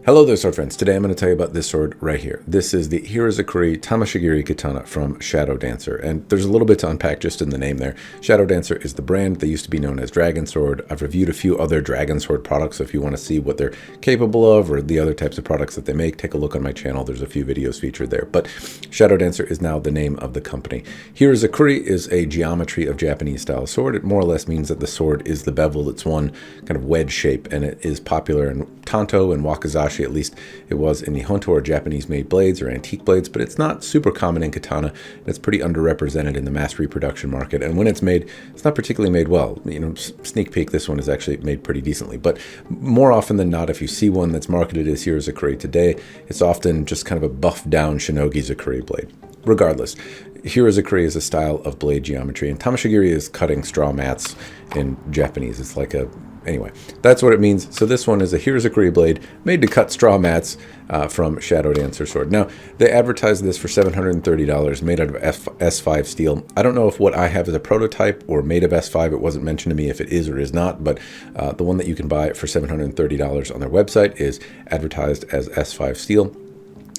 Hello there, sword friends. Today I'm going to tell you about this sword right here. This is the Hira-Zukuri Tameshigiri Katana from Shadow Dancer, and there's a little bit to unpack just in the name there. Shadow Dancer is the brand. They used to be known as Dragon Sword. I've reviewed a few other Dragon Sword products, so if you want to see what they're capable of or the other types of products that they make, take a look on my channel. There's a few videos featured there, but Shadow Dancer is now the name of the company. Hira-Zukuri is a geometry of Japanese style sword. It more or less means that the sword is the bevel. It's one kind of wedge shape, and it is popular in Tanto and Wakizashi. At least it was in the Honto or Japanese-made blades or antique blades, but it's not super common in katana. And it's pretty underrepresented in the mass reproduction market. And when it's made, it's not particularly made well. You know, sneak peek, this one is actually made pretty decently. But more often than not, if you see one that's marketed as Hira-Zukuri today, it's often just kind of a buffed down Shinogi-Zukuri blade. Regardless, Hira-Zukuri is a style of blade geometry, and Tameshigiri is cutting straw mats in Japanese. It's like a... Anyway, that's what it means. So this one is a Hira-Zukuri blade made to cut straw mats from Shadow Dancer sword. Now, they advertised this for $730, made out of S5 steel. I don't know if what I have is a prototype or made of S5. It wasn't mentioned to me if it is or is not, but the one that you can buy for $730 on their website is advertised as S5 steel.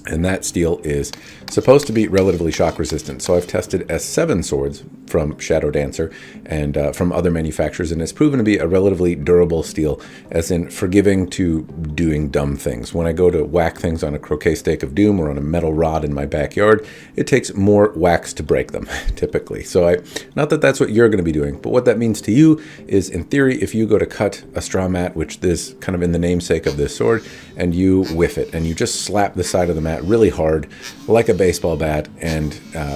And that steel is supposed to be relatively shock resistant. So I've tested S7 swords from Shadow Dancer and from other manufacturers, and it's proven to be a relatively durable steel, as in forgiving to doing dumb things. When I go to whack things on a croquet stake of doom or on a metal rod in my backyard, it takes more whacks to break them, typically. So not that that's what you're going to be doing, but what that means to you is, in theory, if you go to cut a straw mat, which is kind of in the namesake of this sword, and you whiff it, and you just slap the side of the mat really hard, like a baseball bat, and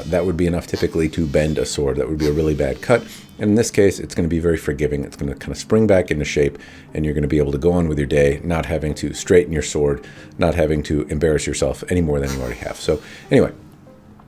that would be enough typically to bend a sword. That would be a really bad cut. And in this case, it's going to be very forgiving. It's going to kind of spring back into shape, and you're going to be able to go on with your day, not having to straighten your sword, not having to embarrass yourself any more than you already have. So anyway,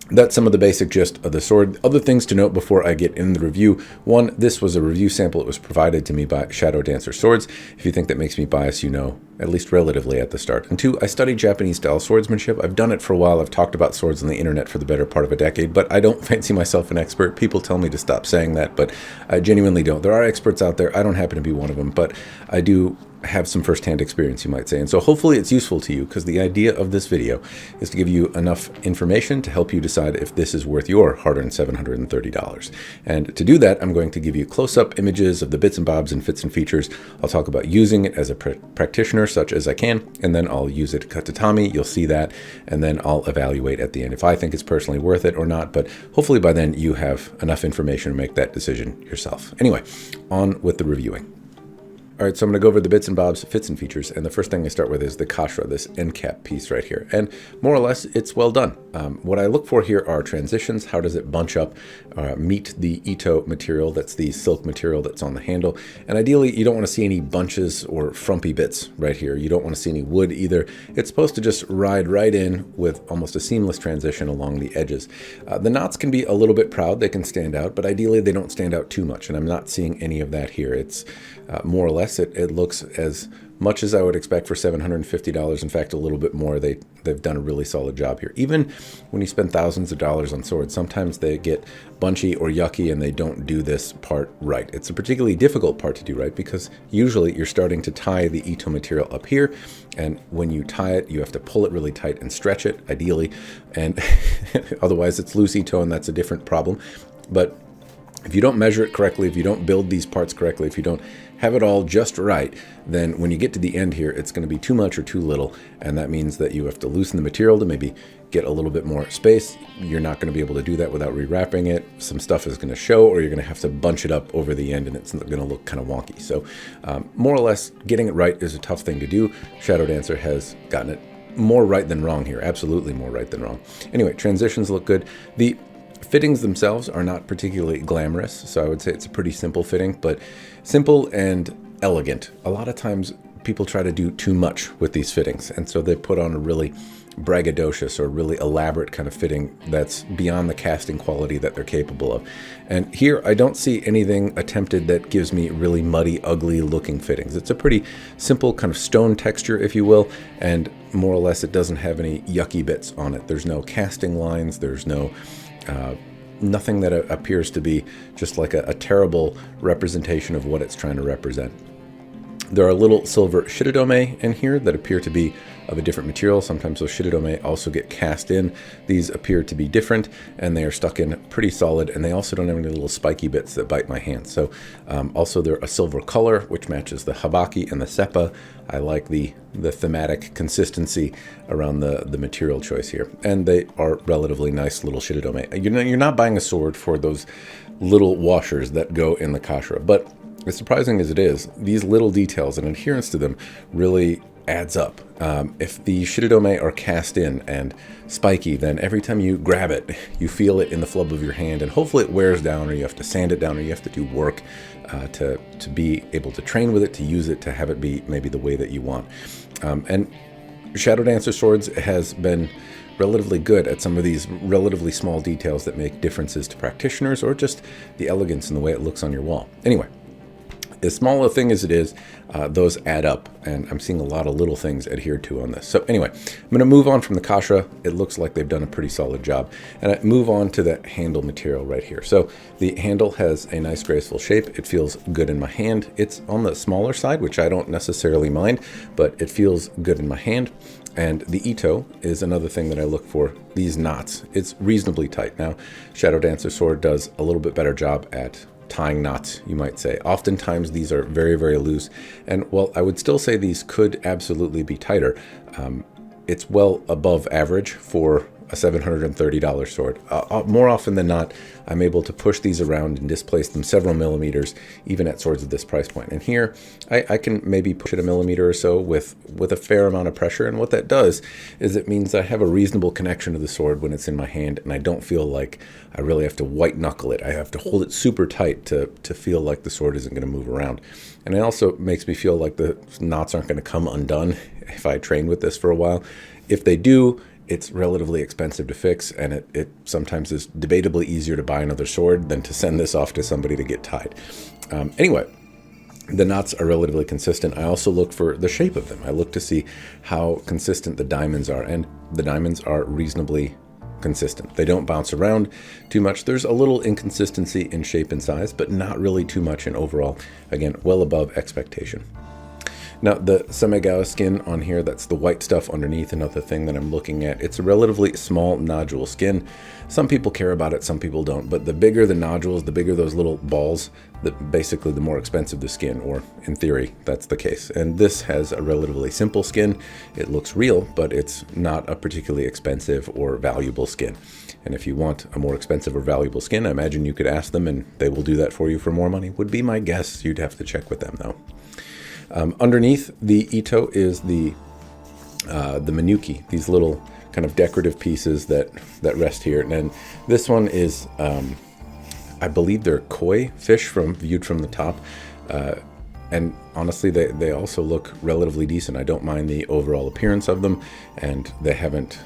that's some of the basic gist of the sword. Other things to note before I get in the review. One, this was a review sample. It was provided to me by Shadow Dancer Swords. If you think that makes me biased, you know, at least relatively at the start. And two, I studied Japanese style swordsmanship. I've done it for a while. I've talked about swords on the internet for the better part of a decade, but I don't fancy myself an expert. People tell me to stop saying that, but I genuinely don't. There are experts out there. I don't happen to be one of them, but I do have some first-hand experience, you might say. And so hopefully it's useful to you, because the idea of this video is to give you enough information to help you decide if this is worth your hard-earned $730. And to do that, I'm going to give you close-up images of the bits and bobs and fits and features. I'll talk about using it as a practitioner, such as I can, and then I'll use it to cut tatami. You'll see that, and then I'll evaluate at the end if I think it's personally worth it or not. But hopefully by then you have enough information to make that decision yourself. Anyway, on with the reviewing. All right, so I'm going to go over the bits and bobs, fits and features, and the first thing I start with is the kashra, this end cap piece right here. And more or less, it's well done. What I look for here are transitions. How does it bunch up, meet the ito material? That's the silk material that's on the handle. And ideally, you don't want to see any bunches or frumpy bits right here. You don't want to see any wood either. It's supposed to just ride right in with almost a seamless transition along the edges. The knots can be a little bit proud. They can stand out, but ideally, they don't stand out too much. And I'm not seeing any of that here. It's more or less, it looks as much as I would expect for $750. In fact, a little bit more. They've done a really solid job here. Even when you spend thousands of dollars on swords, sometimes they get bunchy or yucky and they don't do this part right. It's a particularly difficult part to do right, because usually you're starting to tie the ito material up here, and when you tie it, you have to pull it really tight and stretch it, ideally, and otherwise it's loose ito, and that's a different problem. But if you don't measure it correctly, if you don't build these parts correctly, if you don't have it all just right, then when you get to the end here, it's going to be too much or too little, and that means that you have to loosen the material to maybe get a little bit more space. You're not going to be able to do that without rewrapping it. Some stuff is going to show, or you're going to have to bunch it up over the end, and it's going to look kind of wonky. So more or less, getting it right is a tough thing to do. Shadow Dancer has gotten it more right than wrong here. Absolutely more right than wrong. Anyway, transitions look good. The fittings themselves are not particularly glamorous, so I would say it's a pretty simple fitting, but simple and elegant. A lot of times people try to do too much with these fittings, and so they put on a really braggadocious or really elaborate kind of fitting that's beyond the casting quality that they're capable of. And here I don't see anything attempted that gives me really muddy, ugly looking fittings. It's a pretty simple kind of stone texture, if you will, and more or less it doesn't have any yucky bits on it. There's no casting lines, there's no nothing that appears to be just like a terrible representation of what it's trying to represent. There are little silver shirodome in here that appear to be of a different material. Sometimes those shirodome also get cast in. These appear to be different, and they are stuck in pretty solid, and they also don't have any little spiky bits that bite my hand. So also they're a silver color, which matches the habaki and the seppa. I like the thematic consistency around the material choice here. And they are relatively nice little shirodome. You're not buying a sword for those little washers that go in the kashira, but as surprising as it is, these little details and adherence to them really adds up. If the shirodome are cast in and spiky, then every time you grab it, you feel it in the flub of your hand, and hopefully it wears down, or you have to sand it down, or you have to do work to be able to train with it, to use it, to have it be maybe the way that you want. And Shadow Dancer Swords has been relatively good at some of these relatively small details that make differences to practitioners, or just the elegance in the way it looks on your wall. Anyway, as small a thing as it is, those add up, and I'm seeing a lot of little things adhered to on this. So anyway, I'm going to move on from the kashira. It looks like they've done a pretty solid job. And I move on to the handle material right here. So the handle has a nice graceful shape. It feels good in my hand. It's on the smaller side, which I don't necessarily mind, but it feels good in my hand. And the ito is another thing that I look for. These knots, it's reasonably tight. Now, Shadow Dancer Sword does a little bit better job at tying knots, you might say. Oftentimes these are very, very loose, and while I would still say these could absolutely be tighter, it's well above average for a $730 sword. More often than not, I'm able to push these around and displace them several millimeters, even at swords of this price point. And here, I can maybe push it a millimeter or so with a fair amount of pressure. And what that does is it means I have a reasonable connection to the sword when it's in my hand, and I don't feel like I really have to white knuckle it. I have to hold it super tight to feel like the sword isn't going to move around. And it also makes me feel like the knots aren't going to come undone if I train with this for a while. If they do, it's relatively expensive to fix, and it sometimes is debatably easier to buy another sword than to send this off to somebody to get tied. Anyway, the knots are relatively consistent. I also look for the shape of them. I look to see how consistent the diamonds are, and the diamonds are reasonably consistent. They don't bounce around too much. There's a little inconsistency in shape and size, but not really too much in overall. Again, well above expectation. Now, the Samegawa skin on here, that's the white stuff underneath, another thing that I'm looking at. It's a relatively small nodule skin. Some people care about it, some people don't, but the bigger the nodules, the bigger those little balls, basically the more expensive the skin, or in theory, that's the case. And this has a relatively simple skin. It looks real, but it's not a particularly expensive or valuable skin. And if you want a more expensive or valuable skin, I imagine you could ask them and they will do that for you for more money, would be my guess. You'd have to check with them though. Underneath the ito is the manuki, these little kind of decorative pieces that rest here. And then this one is, I believe they're koi fish viewed from the top. And honestly, they also look relatively decent. I don't mind the overall appearance of them, and they haven't,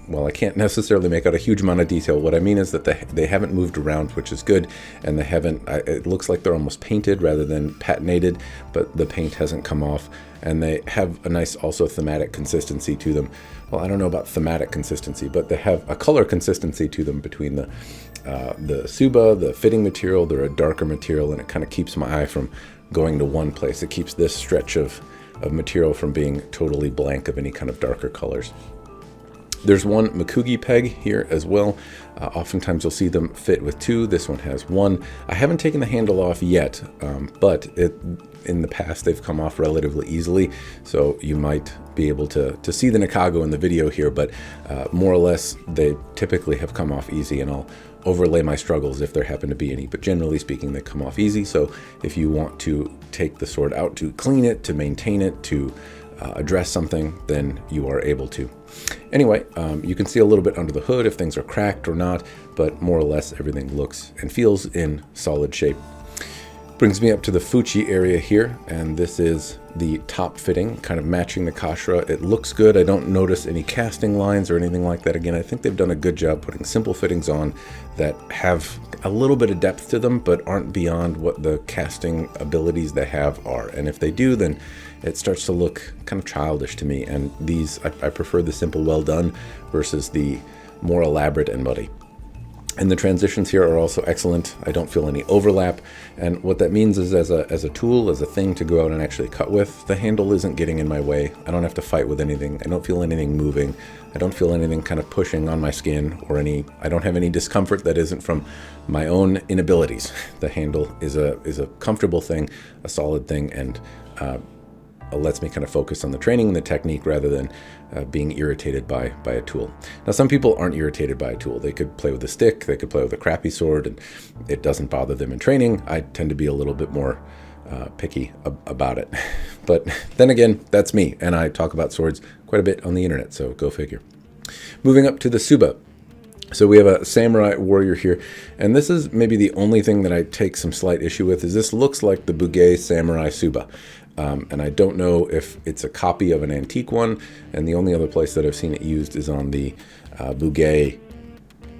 well, I can't necessarily make out a huge amount of detail. What I mean is that they haven't moved around, which is good, and they haven't, it looks like they're almost painted rather than patinated, but the paint hasn't come off, and they have a nice also thematic consistency to them. Well, I don't know about thematic consistency, but they have a color consistency to them between the tsuba, the fitting material. They're a darker material, and it kind of keeps my eye from going to one place. It keeps this stretch of material from being totally blank of any kind of darker colors. There's one Makugi peg here as well. Oftentimes you'll see them fit with two. This one has one. I haven't taken the handle off yet, but in the past they've come off relatively easily. So you might be able to see the Nakago in the video here, but more or less they typically have come off easy, and I'll overlay my struggles if there happen to be any. But generally speaking, they come off easy. So if you want to take the sword out to clean it, to maintain it, to address something, then you are able to. Anyway, you can see a little bit under the hood if things are cracked or not, but more or less everything looks and feels in solid shape. Brings me up to the fuchi area here, and this is the top fitting, kind of matching the kashira. It looks good. I don't notice any casting lines or anything like that. Again, I think they've done a good job putting simple fittings on that have a little bit of depth to them, but aren't beyond what the casting abilities they have are. And if they do, then it starts to look kind of childish to me. And these, I prefer the simple well done versus the more elaborate and muddy. And the transitions here are also excellent. I don't feel any overlap. And what that means is as a tool, as a thing to go out and actually cut with, the handle isn't getting in my way. I don't have to fight with anything. I don't feel anything moving. I don't feel anything kind of pushing on my skin or I don't have any discomfort that isn't from my own inabilities. The handle is a comfortable thing, a solid thing, and lets me kind of focus on the training and the technique rather than being irritated by a tool. Now, some people aren't irritated by a tool. They could play with a stick, they could play with a crappy sword, and it doesn't bother them in training. I tend to be a little bit more picky about it. But then again, that's me, and I talk about swords quite a bit on the internet, so go figure. Moving up to the tsuba. So we have a samurai warrior here, and this is maybe the only thing that I take some slight issue with, is this looks like the Bugei samurai tsuba. And I don't know if it's a copy of an antique one, and the only other place that I've seen it used is on the Bugei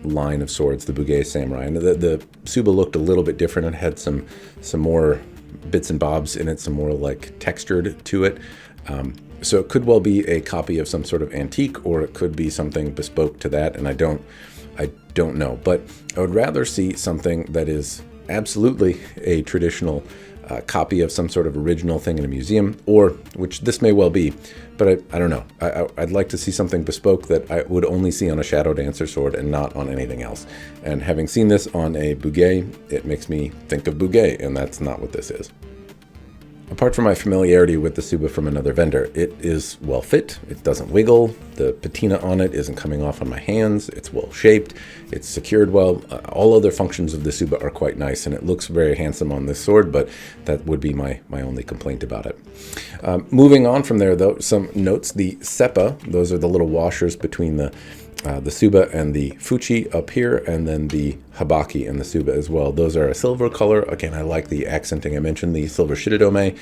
line of swords, the Bugei samurai. And the tsuba looked a little bit different. It had some more bits and bobs in it, some more like textured to it. So it could well be a copy of some sort of antique, or it could be something bespoke to that, and I don't know. But I would rather see something that is absolutely a traditional copy of some sort of original thing in a museum, or which this may well be, but I don't know. I'd like to see something bespoke that I would only see on a Shadow Dancer sword and not on anything else. And having seen this on a Bugei, it makes me think of Bugei, and that's not what this is. Apart from my familiarity with the tsuba from another vendor, it is well fit, it doesn't wiggle, the patina on it isn't coming off on my hands, it's well shaped, it's secured well. All other functions of the tsuba are quite nice, and it looks very handsome on this sword, but that would be my only complaint about it. Moving on from there though, some notes. The seppa, those are the little washers between the tsuba and the fuchi up here, and then the habaki and the tsuba as well. Those are a silver color. Again, I like the accenting. I mentioned the silver shiridome.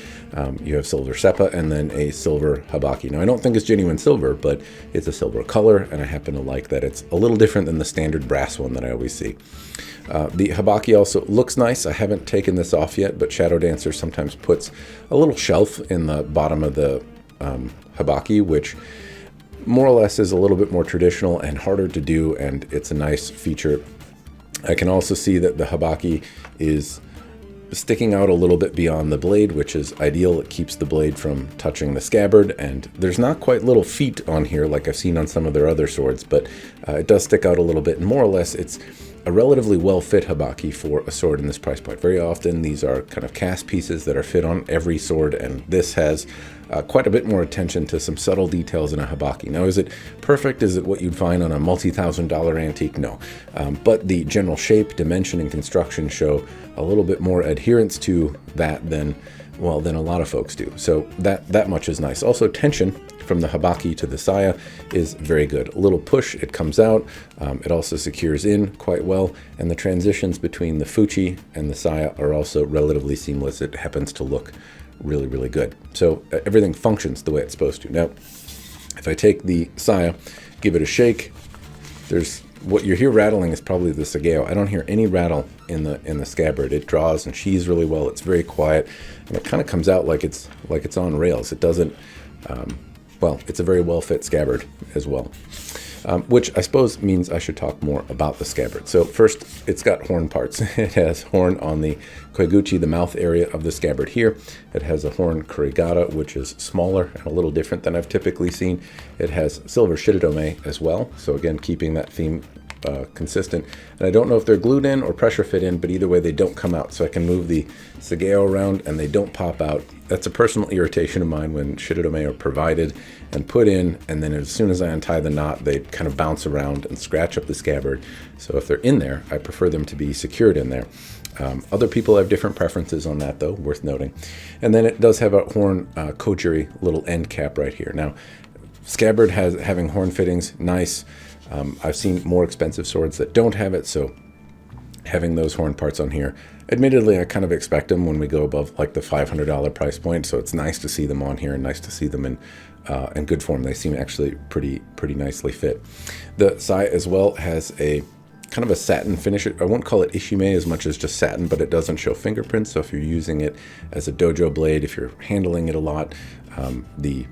You have silver seppa and then a silver habaki. Now, I don't think it's genuine silver, but it's a silver color, and I happen to like that it's a little different than the standard brass one that I always see. The habaki also looks nice. I haven't taken this off yet, but Shadow Dancer sometimes puts a little shelf in the bottom of the habaki, which more or less is a little bit more traditional and harder to do, and it's a nice feature. I can also see that the habaki is sticking out a little bit beyond the blade, which is ideal. It keeps the blade from touching the scabbard, and there's not quite little feet on here like I've seen on some of their other swords, but it does stick out a little bit, and more or less it's a relatively well-fit habaki for a sword in this price point. Very often these are kind of cast pieces that are fit on every sword, and this has quite a bit more attention to some subtle details in a habaki. Now, is it perfect? Is it what you'd find on a multi-$1,000 antique? No. But the general shape, dimension, and construction show a little bit more adherence to that than a lot of folks do. So that much is nice. Also, tension from the habaki to the saya is very good. A little push, it comes out. It also secures in quite well, and the transitions between the fuchi and the saya are also relatively seamless. It happens to look really, really good. So everything functions the way it's supposed to. Now, if I take the saya, give it a shake, there's what you hear rattling is probably the Sageo. I don't hear any rattle in the scabbard. It draws and sheathes really well. It's very quiet, and it kind of comes out like it's on rails. It doesn't. It's a very well fit scabbard as well. Which I suppose means I should talk more about the scabbard. So first, it's got horn parts. It has horn on the koiguchi, the mouth area of the scabbard here. It has a horn kurigata, which is smaller and a little different than I've typically seen. It has silver shiridome as well. So again, keeping that theme consistent. And I don't know if they're glued in or pressure fit in, but either way, they don't come out. So I can move the Sageo around and they don't pop out. That's a personal irritation of mine when shiridome are provided and put in, and then as soon as I untie the knot, they kind of bounce around and scratch up the scabbard. So if they're in there, I prefer them to be secured in there. Other people have different preferences on that, though, worth noting. And then it does have a horn kojiri little end cap right here. Now, scabbard having horn fittings, nice. I've seen more expensive swords that don't have it, so having those horn parts on here, admittedly, I kind of expect them when we go above like the $500 price point, so it's nice to see them on here and nice to see them in good form. They seem actually pretty nicely fit. The sai as well has a kind of a satin finish. I won't call it ishime as much as just satin, but it doesn't show fingerprints, so if you're using it as a dojo blade, if you're handling it a lot, the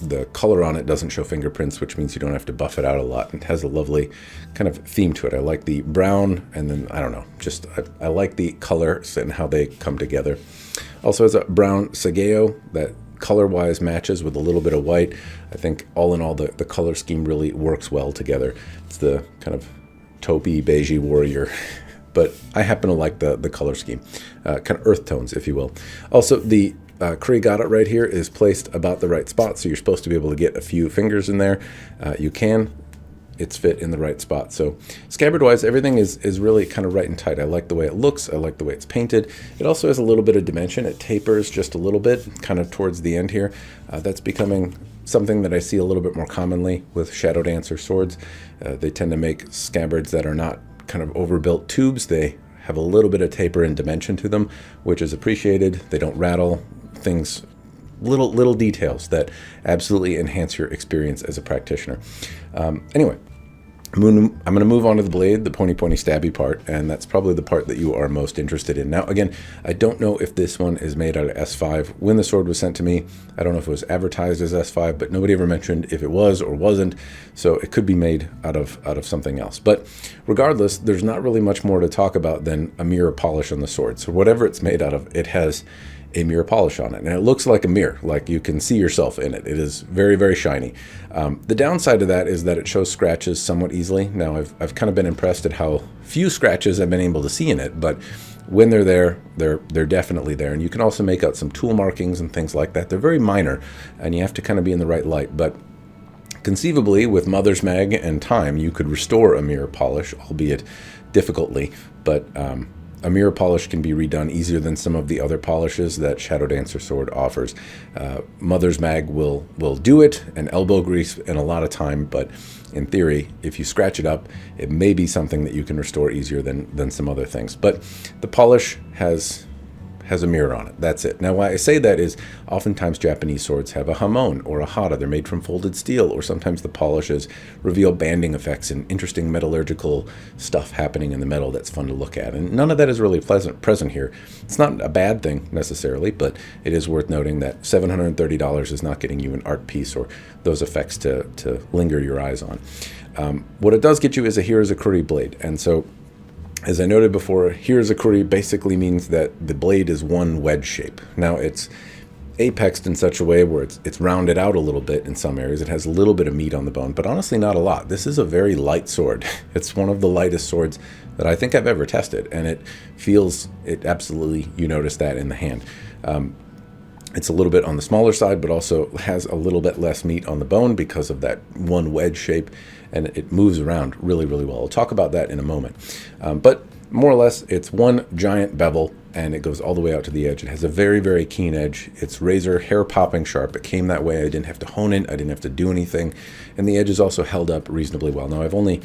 The color on it doesn't show fingerprints, which means you don't have to buff it out a lot. It has a lovely kind of theme to it. I like the brown, and then, I don't know, just I like the colors and how they come together. Also has a brown sageo that color-wise matches with a little bit of white. I think all in all, the color scheme really works well together. It's the kind of taupey, beigey warrior, but I happen to like the color scheme, kind of earth tones, if you will. Also, the kurigata right here is placed about the right spot, so you're supposed to be able to get a few fingers in there. You can. It's fit in the right spot. So scabbard-wise, everything is really kind of right and tight. I like the way it looks. I like the way it's painted. It also has a little bit of dimension. It tapers just a little bit, kind of towards the end here. That's becoming something that I see a little bit more commonly with Shadow Dancer swords. They tend to make scabbards that are not kind of overbuilt tubes. They have a little bit of taper and dimension to them, which is appreciated. They don't rattle. Things, little details that absolutely enhance your experience as a practitioner. Anyway, I'm going to move on to the blade, the pointy stabby part, and that's probably the part that you are most interested in. Now, again, I don't know if this one is made out of S5. When the sword was sent to me, I don't know if it was advertised as S5, but nobody ever mentioned if it was or wasn't, so it could be made out of something else. But regardless, there's not really much more to talk about than a mirror polish on the sword. So whatever it's made out of, it has a mirror polish on it, and it looks like a mirror, like you can see yourself in it. It is very, very shiny. The downside of that is that it shows scratches somewhat easily. Now, I've kind of been impressed at how few scratches I've been able to see in it, but when they're there, they're definitely there. And you can also make out some tool markings and things like that. They're very minor, and you have to kind of be in the right light. But conceivably, with Mother's Mag and time, you could restore a mirror polish, albeit difficultly, but a mirror polish can be redone easier than some of the other polishes that Shadow Dancer sword offers. Mother's Mag will do it, and elbow grease, and a lot of time, but in theory, if you scratch it up, it may be something that you can restore easier than some other things. But the polish has a mirror on it. That's it. Now, why I say that is oftentimes Japanese swords have a hamon or a hara. They're made from folded steel, or sometimes the polishes reveal banding effects and interesting metallurgical stuff happening in the metal that's fun to look at. And none of that is really present here. It's not a bad thing necessarily, but it is worth noting that $730 is not getting you an art piece or those effects to linger your eyes on. What it does get you is a Hira-Zukuri blade. And so, as I noted before, Hira-Zukuri basically means that the blade is one wedge shape. Now, it's apexed in such a way where it's rounded out a little bit in some areas. It has a little bit of meat on the bone, but honestly not a lot. This is a very light sword. It's one of the lightest swords that I think I've ever tested, and it absolutely, you notice that in the hand. It's a little bit on the smaller side, but also has a little bit less meat on the bone because of that one wedge shape, and it moves around really, really well. I'll talk about that in a moment. But more or less, it's one giant bevel, and it goes all the way out to the edge. It has a very, very keen edge. It's razor, hair-popping sharp. It came that way. I didn't have to hone it. I didn't have to do anything. And the edge is also held up reasonably well. Now, I've only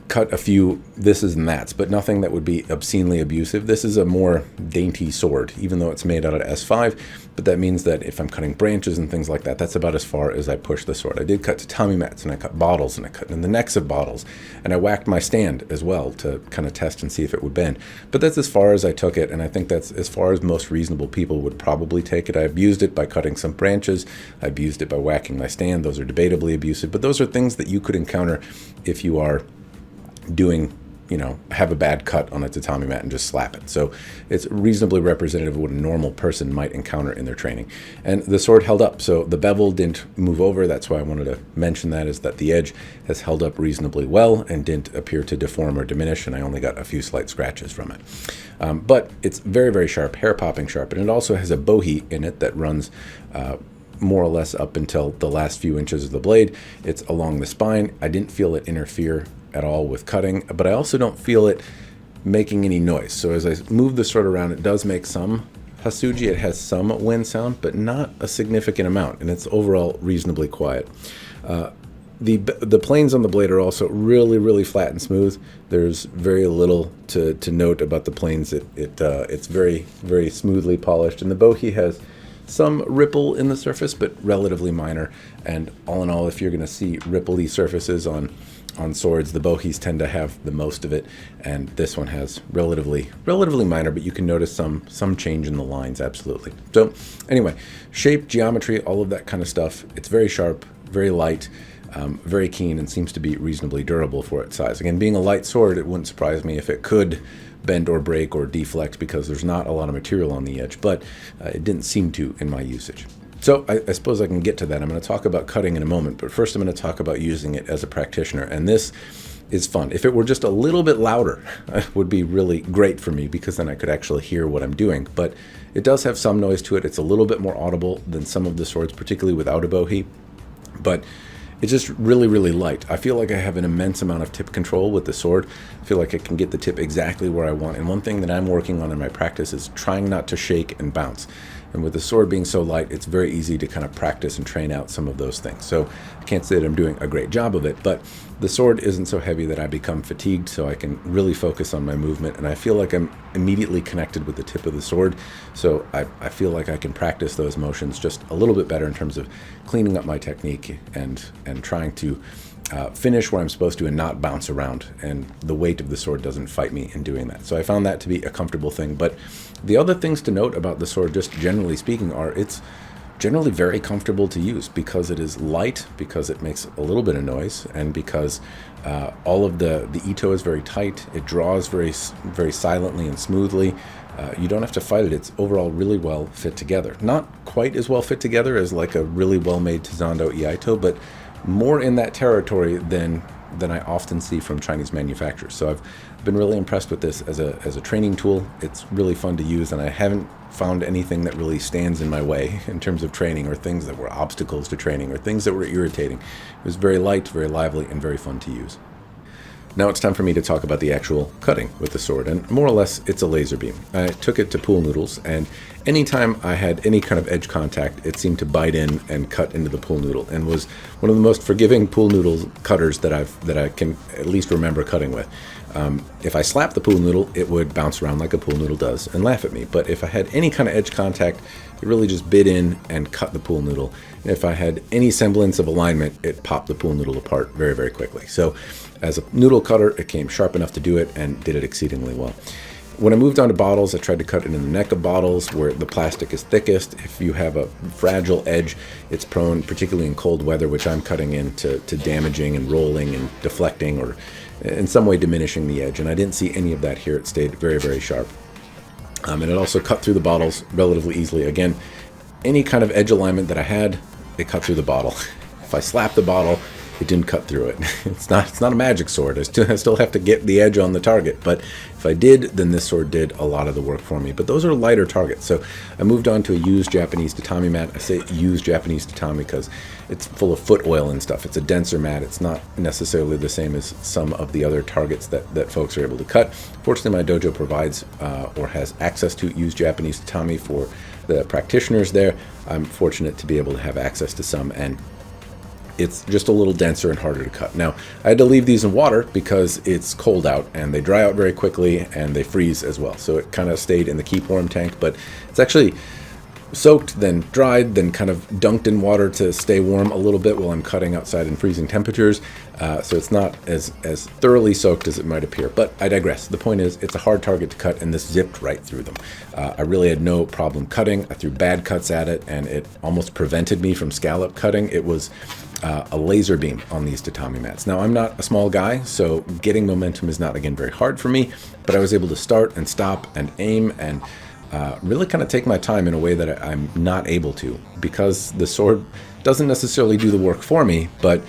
cut a few thises and that's, but nothing that would be obscenely abusive. This is a more dainty sword, even though it's made out of S5, but that means that if I'm cutting branches and things like that, that's about as far as I push the sword. I did cut tatami mats, and I cut bottles, and I cut in the necks of bottles, and I whacked my stand as well to kind of test and see if it would bend. But that's as far as I took it, and I think that's as far as most reasonable people would probably take it. I abused it by cutting some branches. I abused it by whacking my stand. Those are debatably abusive, but those are things that you could encounter if you are doing, have a bad cut on a tatami mat and just slap it. So it's reasonably representative of what a normal person might encounter in their training. And the sword held up, so the bevel didn't move over. That's why I wanted to mention that, is that the edge has held up reasonably well and didn't appear to deform or diminish, and I only got a few slight scratches from it. But it's very, very sharp, hair-popping sharp, and it also has a bohi in it that runs more or less up until the last few inches of the blade. It's along the spine. I didn't feel it interfere at all with cutting, but I also don't feel it making any noise. So as I move the sword around, it does make some hasuji. It has some wind sound, but not a significant amount, and it's overall reasonably quiet. The planes on the blade are also really, really flat and smooth. There's very little to note about the planes. It's very, very smoothly polished, and the bohi has some ripple in the surface, but relatively minor. And all in all, if you're going to see rippley surfaces on swords, the bohis tend to have the most of it, and this one has relatively minor, but you can notice some change in the lines, absolutely. So anyway, shape, geometry, all of that kind of stuff. It's very sharp, very light, very keen, and seems to be reasonably durable for its size. Again, being a light sword, it wouldn't surprise me if it could bend or break or deflect because there's not a lot of material on the edge, but it didn't seem to in my usage. So I suppose I can get to that. I'm going to talk about cutting in a moment, but first I'm going to talk about using it as a practitioner. And this is fun. If it were just a little bit louder, it would be really great for me because then I could actually hear what I'm doing. But it does have some noise to it. It's a little bit more audible than some of the swords, particularly without a bohi. But it's just really light. I feel like I have an immense amount of tip control with the sword. I feel like I can get the tip exactly where I want. And one thing that I'm working on in my practice is trying not to shake and bounce. And with the sword being so light, it's very easy to kind of practice and train out some of those things. So I can't say that I'm doing a great job of it, but the sword isn't so heavy that I become fatigued, so I can really focus on my movement. And I feel like I'm immediately connected with the tip of the sword. So I feel like I can practice those motions just a little bit better in terms of cleaning up my technique and trying to finish where I'm supposed to and not bounce around, and the weight of the sword doesn't fight me in doing that. So I found that to be a comfortable thing. But the other things to note about the sword, just generally speaking, are it's generally very comfortable to use because it is light, because it makes a little bit of noise, and because all of the ito is very tight. It draws very silently and smoothly. You don't have to fight it. It's overall really well fit together. Not quite as well fit together as like a really well-made Tizando Iaito, but more in that territory than I often see from Chinese manufacturers. So I've been really impressed with this as a training tool. It's really fun to use, and I haven't found anything that really stands in my way in terms of training, or things that were obstacles to training, or things that were irritating. It was very light, very lively, and very fun to use. Now it's time for me to talk about the actual cutting with the sword, and more or less it's a laser beam. I took it to pool noodles, and anytime I had any kind of edge contact, it seemed to bite in and cut into the pool noodle, and was one of the most forgiving pool noodle cutters that I can at least remember cutting with. If I slapped the pool noodle, it would bounce around like a pool noodle does and laugh at me. But if I had any kind of edge contact, it really just bit in and cut the pool noodle. And if I had any semblance of alignment, it popped the pool noodle apart very quickly. So as a noodle cutter, it came sharp enough to do it and did it exceedingly well. When I moved on to bottles, I tried to cut it in the neck of bottles where the plastic is thickest. If you have a fragile edge, it's prone, particularly in cold weather, which I'm cutting in, to damaging and rolling and deflecting, or in some way diminishing the edge. And I didn't see any of that here. It stayed very sharp. And it also cut through the bottles relatively easily. Again, any kind of edge alignment that I had, it cut through the bottle. If I slapped the bottle, it didn't cut through it. It's not a magic sword. I still have to get the edge on the target. But if I did, then this sword did a lot of the work for me. But those are lighter targets. So I moved on to a used Japanese tatami mat. I say used Japanese tatami because it's full of foot oil and stuff. It's a denser mat. It's not necessarily the same as some of the other targets that folks are able to cut. Fortunately, my dojo provides or has access to used Japanese tatami for the practitioners there. I'm fortunate to be able to have access to some, and it's just a little denser and harder to cut. Now, I had to leave these in water because it's cold out, and they dry out very quickly, and they freeze as well. So it kind of stayed in the keep warm tank, but it's actually soaked, then dried, then kind of dunked in water to stay warm a little bit while I'm cutting outside in freezing temperatures. So it's not as thoroughly soaked as it might appear, but I digress. The point is, it's a hard target to cut, and this zipped right through them. I really had no problem cutting. I threw bad cuts at it, and it almost prevented me from scallop cutting. It was a laser beam on these tatami mats. Now, I'm not a small guy, so getting momentum is not, again, very hard for me, but I was able to start and stop and aim and really kind of take my time in a way that I'm not able to, because the sword doesn't necessarily do the work for me, but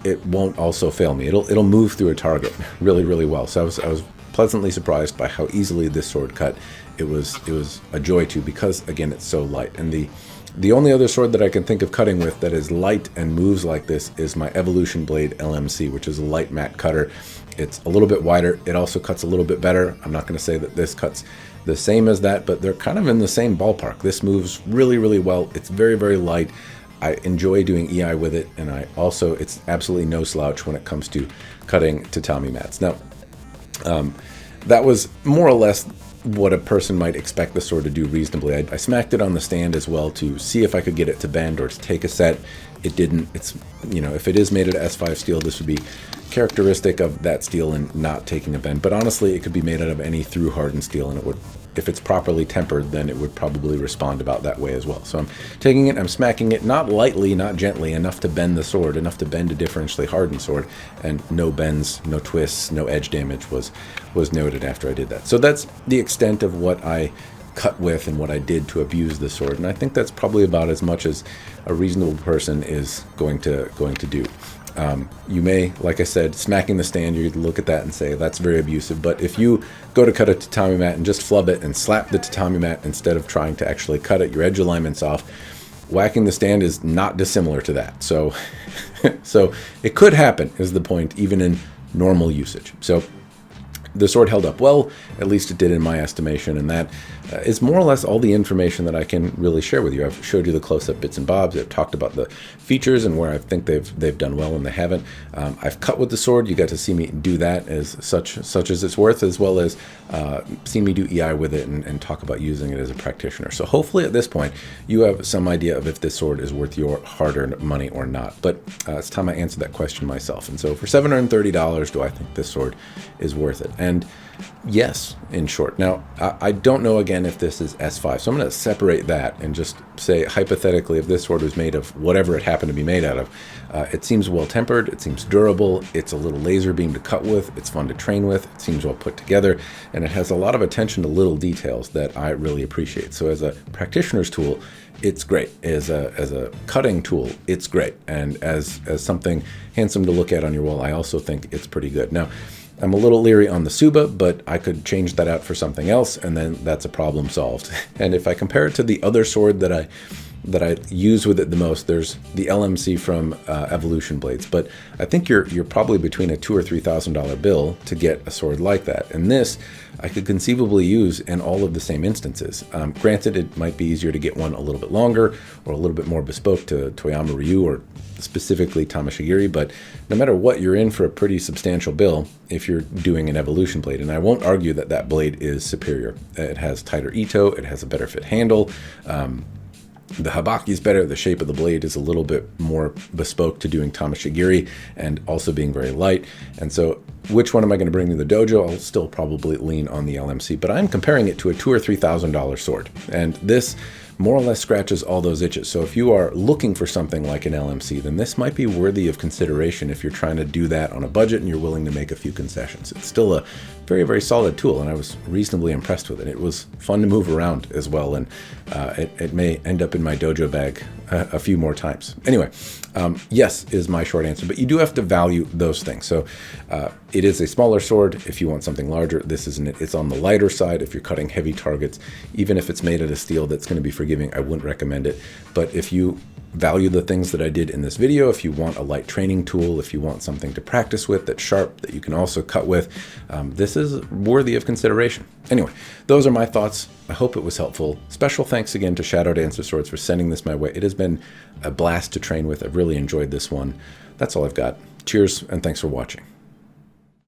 it won't also fail me. It'll move through a target really well. So I was pleasantly surprised by how easily this sword cut. It was a joy to, because again, it's so light. And the only other sword that I can think of cutting with that is light and moves like this is my Evolution Blade LMC, which is a light mat cutter. It's a little bit wider. It also cuts a little bit better. I'm not going to say that this cuts the same as that, but they're kind of in the same ballpark. This moves really well. It's very light. I enjoy doing EI with it, and it's absolutely no slouch when it comes to cutting tatami mats. Now, that was more or less what a person might expect the sword to do reasonably. I smacked it on the stand as well to see if I could get it to bend or to take a set. It didn't. It's, if it is made out of S5 steel, this would be characteristic of that steel and not taking a bend. But honestly, it could be made out of any through hardened steel, and it would, if it's properly tempered, then it would probably respond about that way as well. So I'm taking it, I'm smacking it, not lightly, not gently, enough to bend the sword, enough to bend a differentially hardened sword, and no bends, no twists, no edge damage was noted after I did that. So that's the extent of what I cut with and what I did to abuse the sword, and I think that's probably about as much as a reasonable person is going to do. You may, like I said, smacking the stand, you look at that and say that's very abusive, but if you go to cut a tatami mat and just flub it and slap the tatami mat instead of trying to actually cut it, your edge alignment's off, whacking the stand is not dissimilar to that. So so it could happen, is the point, even in normal usage. So the sword held up well, at least it did in my estimation, and that is more or less all the information that I can really share with you. I've showed you the close-up bits and bobs. I've talked about the features and where I think they've done well and they haven't. I've cut with the sword. You got to see me do that as such as it's worth, as well as see me do EI with it and talk about using it as a practitioner. So hopefully at this point you have some idea of if this sword is worth your hard-earned money or not. But it's time I answer that question myself. And so for $730, do I think this sword is worth it? And yes, in short. Now, I don't know, again, if this is S5, so I'm going to separate that and just say, hypothetically, if this sword was made of whatever it happened to be made out of, it seems well-tempered, it seems durable, it's a little laser beam to cut with, it's fun to train with, it seems well put together, and it has a lot of attention to little details that I really appreciate. So as a practitioner's tool, it's great. As a cutting tool, it's great. And as something handsome to look at on your wall, I also think it's pretty good. Now, I'm a little leery on the tsuba, but I could change that out for something else, and then that's a problem solved. And if I compare it to the other sword that I use with it the most, there's the LMC from Evolution Blades. But I think you're probably between a $2,000 or $3,000 bill to get a sword like that. And this I could conceivably use in all of the same instances. Granted, it might be easier to get one a little bit longer or a little bit more bespoke to Toyama Ryu or specifically Tameshigiri, but no matter what, you're in for a pretty substantial bill if you're doing an Evolution blade. And I won't argue that that blade is superior. It has tighter ito, it has a better fit handle, the habaki is better, the shape of the blade is a little bit more bespoke to doing Tameshigiri and also being very light. And so which one am I going to bring to the dojo? I'll still probably lean on the LMC, but I'm comparing it to a $2,000 or $3,000 sword. And this more or less scratches all those itches. So if you are looking for something like an LMC, then this might be worthy of consideration if you're trying to do that on a budget and you're willing to make a few concessions. It's still a very, very solid tool, and I was reasonably impressed with it. It was fun to move around as well, and it may end up in my dojo bag a few more times. Anyway, yes is my short answer, but you do have to value those things. So it is a smaller sword. If you want something larger, this isn't it. It's on the lighter side if you're cutting heavy targets. Even if it's made out of steel that's going to be forgiving, I wouldn't recommend it. But if you value the things that I did in this video, if you want a light training tool, if you want something to practice with that's sharp, that you can also cut with, this is worthy of consideration. Anyway, those are my thoughts. I hope it was helpful. Special thanks again to Shadow Dancer Swords for sending this my way. It has been a blast to train with. I've really enjoyed this one. That's all I've got. Cheers, and thanks for watching.